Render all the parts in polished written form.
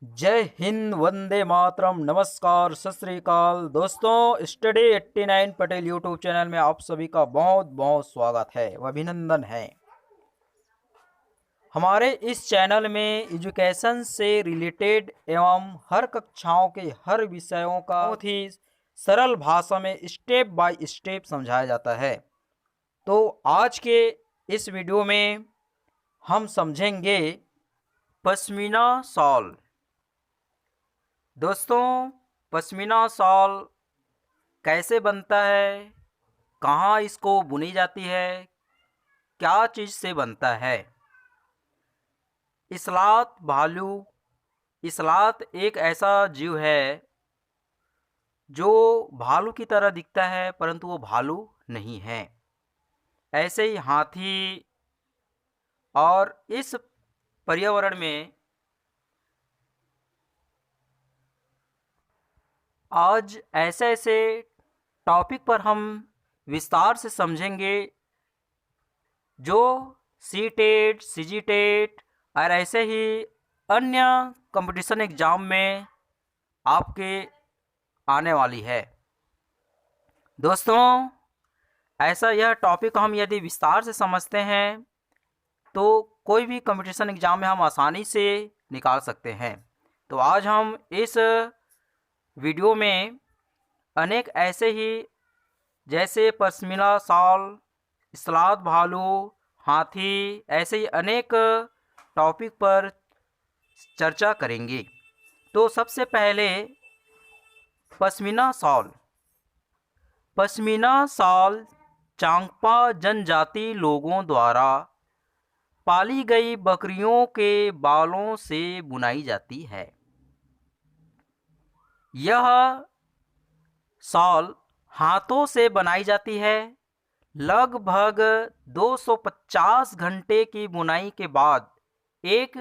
जय हिंद, वंदे मातरम, नमस्कार, सत श्री अकाल। दोस्तों, स्टडी 89 पटेल यूट्यूब चैनल में आप सभी का बहुत बहुत स्वागत है व अभिनंदन है। हमारे इस चैनल में एजुकेशन से रिलेटेड एवं हर कक्षाओं के हर विषयों का बहुत ही सरल भाषा में स्टेप बाय स्टेप समझाया जाता है। तो आज के इस वीडियो में हम समझेंगे पश्मीना शॉल। दोस्तों, पश्मीना शॉल कैसे बनता है, कहाँ इसको बुनी जाती है, क्या चीज़ से बनता है। इस्लात भालू। इस्लात एक ऐसा जीव है जो भालू की तरह दिखता है, परंतु वो भालू नहीं है। ऐसे ही हाथी और इस पर्यावरण में आज ऐसे ऐसे टॉपिक पर हम विस्तार से समझेंगे जो सी टेट, सी जी टेट और ऐसे ही अन्य कंपटीशन एग्ज़ाम में आपके आने वाली है। दोस्तों, ऐसा यह टॉपिक हम यदि विस्तार से समझते हैं तो कोई भी कंपटीशन एग्ज़ाम में हम आसानी से निकाल सकते हैं। तो आज हम इस वीडियो में अनेक ऐसे ही जैसे पश्मीना शॉल, इस्लात भालू, हाथी, ऐसे ही अनेक टॉपिक पर चर्चा करेंगे। तो सबसे पहले पश्मीना शॉल। पश्मीना शॉल चांगपा जनजाति लोगों द्वारा पाली गई बकरियों के बालों से बुनाई जाती है। यह शॉल हाथों से बनाई जाती है। लगभग 250 घंटे की बुनाई के बाद एक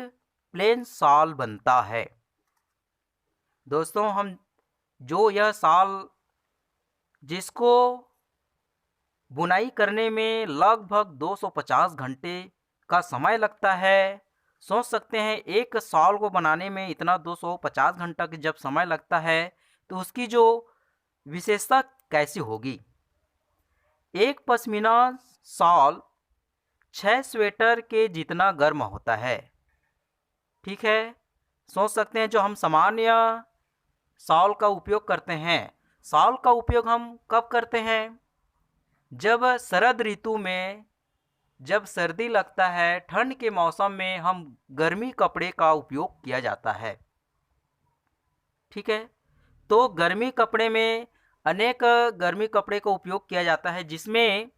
प्लेन शॉल बनता है। दोस्तों, हम जो यह शॉल जिसको बुनाई करने में लगभग 250 घंटे का समय लगता है, सोच सकते हैं एक शॉल को बनाने में इतना 250 घंटा का जब समय लगता है तो उसकी जो विशेषता कैसी होगी। एक पश्मीना शॉल 6 स्वेटर के जितना गर्म होता है। ठीक है, सोच सकते हैं जो हम सामान्य शॉल का उपयोग करते हैं, शॉल का उपयोग हम कब करते हैं? जब शरद ऋतु में, जब सर्दी लगता है, ठंड के मौसम में हम गर्मी कपड़े का उपयोग किया जाता है। ठीक है, तो गर्मी कपड़े में अनेक गर्मी कपड़े का उपयोग किया जाता है जिसमें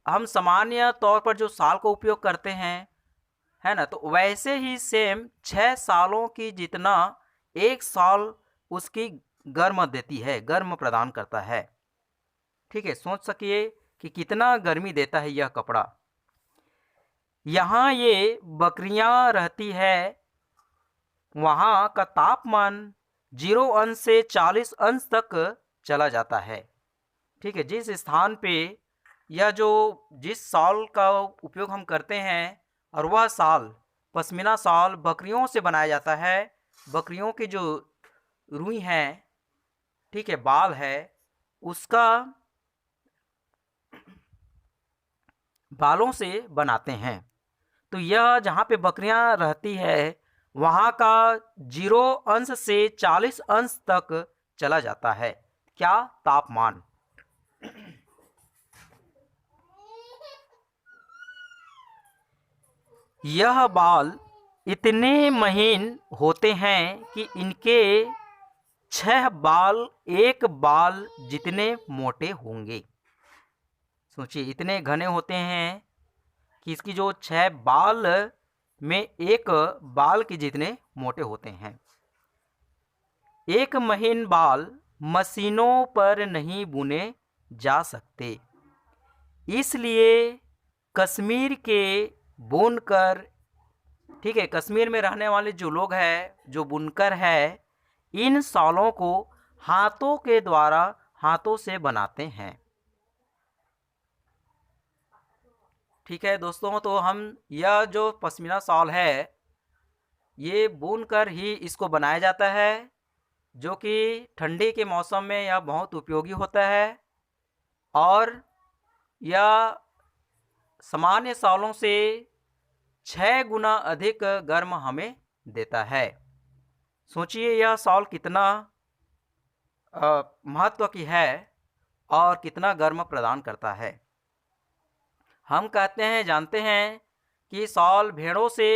हम सामान्य तौर पर जो शॉल का उपयोग करते हैं, है ना, तो वैसे ही सेम 6 सालों की जितना एक शॉल उसकी गर्म देती है, गर्म प्रदान करता है। ठीक है, सोच सकिए कि कितना गर्मी देता है यह कपड़ा। यहाँ ये बकरियाँ रहती है, वहाँ का तापमान 0 अंश से 40 अंश तक चला जाता है। ठीक है, जिस स्थान पे यह जो जिस शॉल का उपयोग हम करते हैं और वह शॉल पश्मीना शॉल बकरियों से बनाया जाता है। बकरियों की जो रुई है, ठीक है, बाल है, उसका बालों से बनाते हैं। तो यह जहाँ पे बकरियां रहती है वहाँ का 0 अंश से 40 अंश तक चला जाता है। क्या? तापमान। यह बाल इतने महीन होते हैं कि इनके 6 बाल एक बाल जितने मोटे होंगे। सोचिए, इतने घने होते हैं कि इसकी जो 6 बाल में एक बाल के जितने मोटे होते हैं। एक महीन बाल मशीनों पर नहीं बुने जा सकते, इसलिए कश्मीर के बुनकर, ठीक है, कश्मीर में रहने वाले जो लोग हैं, जो बुनकर है, इन शॉलों को हाथों के द्वारा हाथों से बनाते हैं। ठीक है दोस्तों, तो हम यह जो पश्मीना शॉल है ये भूनकर ही इसको बनाया जाता है, जो कि ठंडी के मौसम में यह बहुत उपयोगी होता है और यह सामान्य सालों से 6 गुना अधिक गर्म हमें देता है। सोचिए यह सॉल कितना महत्व की है और कितना गर्म प्रदान करता है। हम कहते हैं, जानते हैं कि सॉल भेड़ों से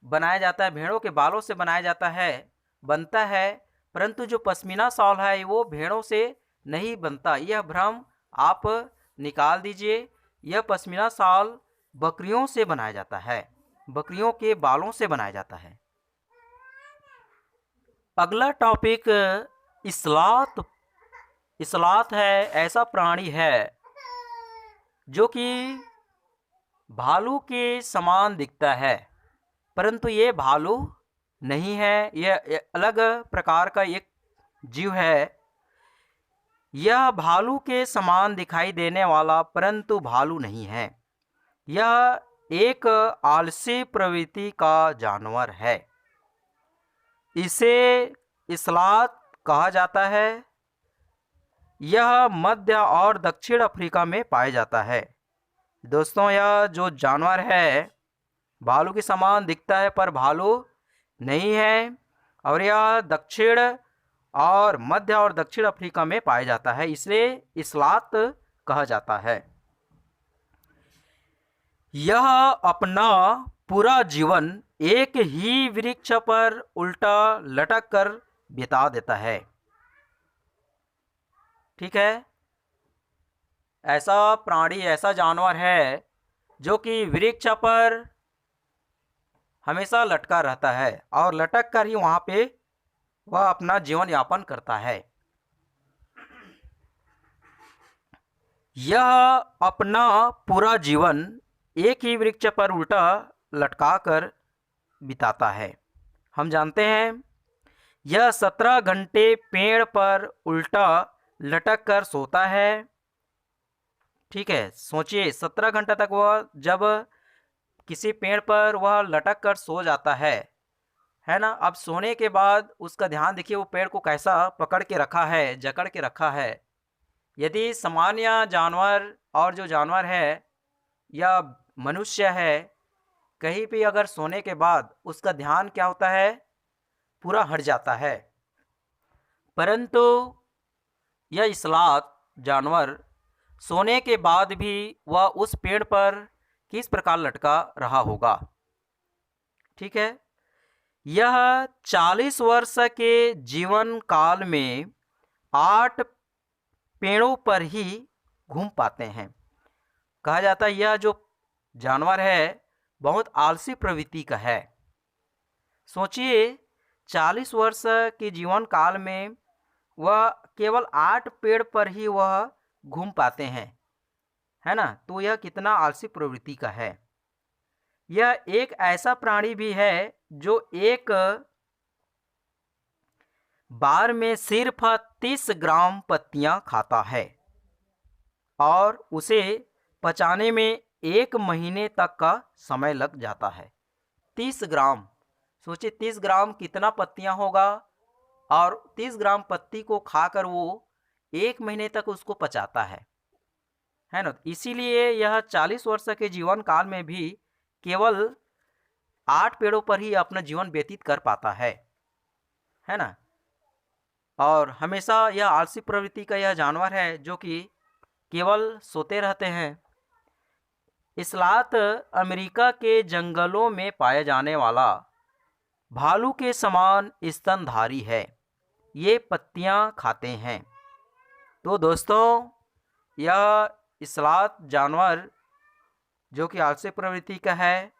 बनाया जाता है, भेड़ों के बालों से बनाया जाता है, बनता है, परंतु जो पश्मीना सॉल है वो भेड़ों से नहीं बनता। यह भ्रम आप निकाल दीजिए। यह पश्मीना सॉल बकरियों से बनाया जाता है, बकरियों के बालों से बनाया जाता है। अगला टॉपिक इस्लात। इस्लात है ऐसा प्राणी है जो कि भालू के समान दिखता है, परंतु ये भालू नहीं है, यह अलग प्रकार का एक जीव है। यह भालू के समान दिखाई देने वाला परंतु भालू नहीं है। यह एक आलसी प्रवृत्ति का जानवर है। इसे इस्लात कहा जाता है। यह मध्य और दक्षिण अफ्रीका में पाया जाता है। दोस्तों, यह जो जानवर है भालू के समान दिखता है पर भालू नहीं है, और यह दक्षिण और मध्य और दक्षिण अफ्रीका में पाया जाता है, इसलिए इस्लात कहा जाता है। यह अपना पूरा जीवन एक ही वृक्ष पर उल्टा लटक कर बिता देता है। ठीक है, ऐसा प्राणी, ऐसा जानवर है जो कि वृक्ष पर हमेशा लटका रहता है और लटक कर ही वहाँ पे वह अपना जीवन यापन करता है। यह अपना पूरा जीवन एक ही वृक्ष पर उल्टा लटका कर बिताता है। हम जानते हैं यह 17 घंटे पेड़ पर उल्टा लटक कर सोता है। ठीक है, सोचिए 17 घंटा तक वह जब किसी पेड़ पर वह लटक कर सो जाता है ना। अब सोने के बाद उसका ध्यान देखिए, वो पेड़ को कैसा पकड़ के रखा है, जकड़ के रखा है। यदि सामान्य जानवर और जो जानवर है या मनुष्य है, कहीं भी अगर सोने के बाद उसका ध्यान क्या होता है, पूरा हट जाता है, परंतु यह इस्लात जानवर सोने के बाद भी वह उस पेड़ पर किस प्रकार लटका रहा होगा। ठीक है, यह 40 वर्ष के जीवन काल में 8 पेड़ों पर ही घूम पाते हैं। कहा जाता है यह जो जानवर है बहुत आलसी प्रवृत्ति का है। सोचिए 40 वर्ष के जीवन काल में वह केवल 8 पेड़ पर ही वह घूम पाते हैं, है ना। तो यह कितना आलसी प्रवृत्ति का है। यह एक ऐसा प्राणी भी है जो एक बार में सिर्फ 30 ग्राम पत्तियां खाता है और उसे पचाने में 1 महीने तक का समय लग जाता है। 30 ग्राम, सोचिए 30 ग्राम कितना पत्तियां होगा, और 30 ग्राम पत्ती को खाकर वो 1 महीने तक उसको पचाता है ना। इसीलिए यह 40 वर्ष के जीवन काल में भी केवल 8 पेड़ों पर ही अपना जीवन व्यतीत कर पाता है ना। और हमेशा यह आलसी प्रवृत्ति का यह जानवर है जो कि केवल सोते रहते हैं। इस्लात अमेरिका के जंगलों में पाया जाने वाला भालू के समान स्तनधारी है। ये पत्तियां खाते हैं। तो दोस्तों, यह इस्लात जानवर जो कि आलसी प्रवृत्ति का है।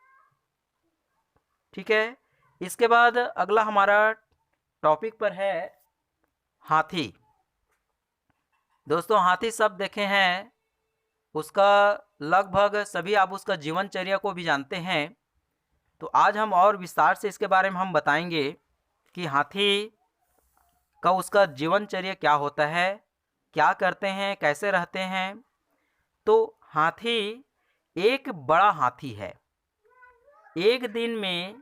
ठीक है, इसके बाद अगला हमारा टॉपिक पर है हाथी। दोस्तों, हाथी सब देखे हैं, उसका लगभग सभी आप उसका जीवनचर्या को भी जानते हैं। तो आज हम और विस्तार से इसके बारे में हम बताएंगे कि हाथी का उसका जीवनचर्या क्या होता है, क्या करते हैं, कैसे रहते हैं। तो हाथी एक बड़ा हाथी है। एक दिन में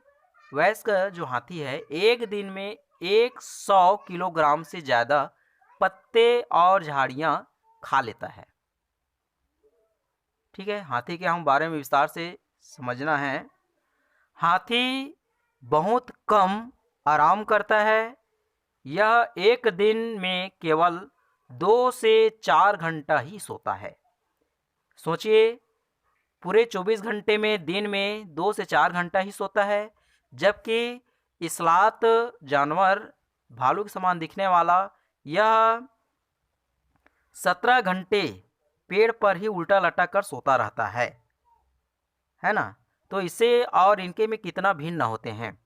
वयस्क जो हाथी है एक दिन में 100 किलोग्राम से ज़्यादा पत्ते और झाड़ियाँ खा लेता है। ठीक है, हाथी के हम बारे में विस्तार से समझना है। हाथी बहुत कम आराम करता है। यह एक दिन में केवल 2 से 4 घंटा ही सोता है। सोचिए, पूरे 24 घंटे में दिन में 2 से 4 घंटा ही सोता है, जबकि इस्लात जानवर, भालू के समान दिखने वाला, यह 17 घंटे पेड़ पर ही उल्टा लटक कर सोता रहता है ना। तो इससे और इनके में कितना भिन्न होते हैं।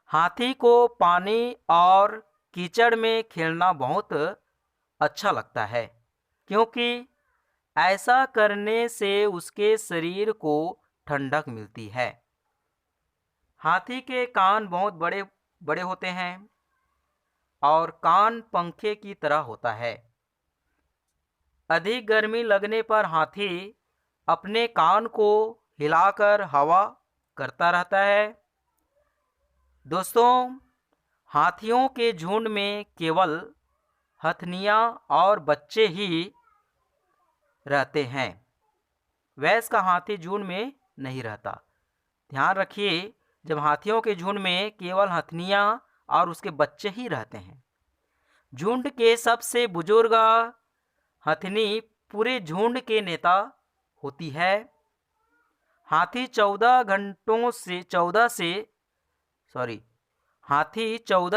हाथी को पानी और कीचड़ में खेलना बहुत अच्छा लगता है, क्योंकि ऐसा करने से उसके शरीर को ठंडक मिलती है। हाथी के कान बहुत बड़े बड़े होते हैं और कान पंखे की तरह होता है। अधिक गर्मी लगने पर हाथी अपने कान को हिलाकर हवा करता रहता है। दोस्तों, हाथियों के झुंड में केवल हथनियाँ और बच्चे ही रहते हैं। वयस्क हाथी झुंड में नहीं रहता। ध्यान रखिए, जब हाथियों के झुंड में केवल हथनियाँ और उसके बच्चे ही रहते हैं। झुंड के सबसे बुजुर्ग हथनी पूरे झुंड के नेता होती है। हाथी 14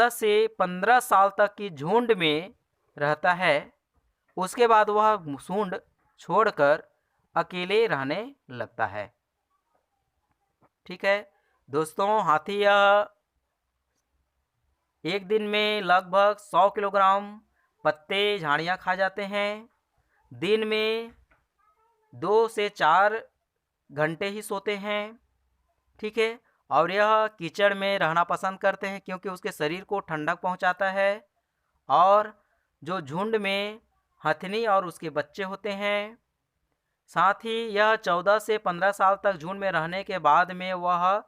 से 15 साल तक की झुंड में रहता है। उसके बाद वह झुंड छोड़कर अकेले रहने लगता है। ठीक है दोस्तों, हाथी एक दिन में लगभग 100 किलोग्राम पत्ते झाड़ियाँ खा जाते हैं। दिन में 2 से 4 घंटे ही सोते हैं। ठीक है, और यह कीचड़ में रहना पसंद करते हैं, क्योंकि उसके शरीर को ठंडक पहुंचाता है। और जो झुंड में हथनी और उसके बच्चे होते हैं, साथ ही यह 14 से 15 साल तक झुंड में रहने के बाद में वह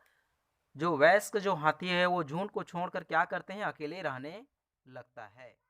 जो वयस्क जो हाथी है वो झुंड को छोड़कर क्या करते हैं, अकेले रहने लगता है।